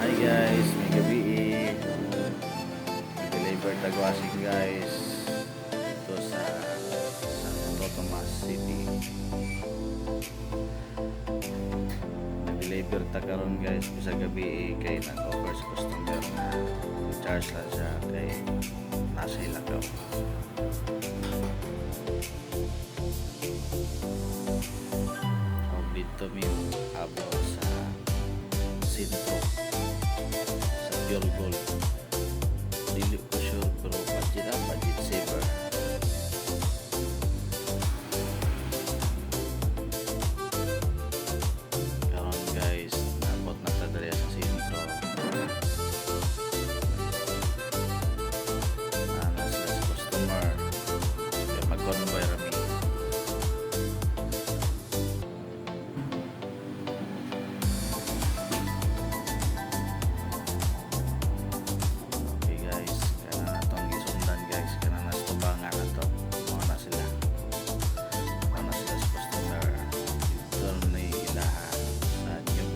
Hi guys, may gabi deliver tagwasing guys dito sa Santo Tomas City. Nag-deliver tagaron guys sa gabi kay nag-offer sa customer na charge lang siya kay nasa Ilagaw. Dito may abo sa sentro sa Pure Gold. Dili ko sure pero budget saver. Karon guys, nabot na tadali sa sentro. Ano sa customer kaya mag-convoy rami.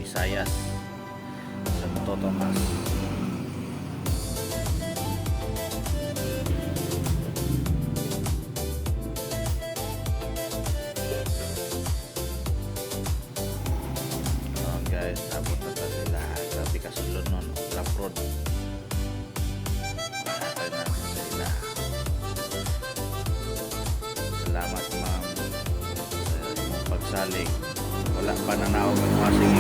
Visayas Santo Tomas. Ayan guys, tapos na ta sila. Grabe kasulod nun, Laprod. Nakakay na sila. Salamat ma'am sa inyong pagsalig. Wala pa na naog ang wasing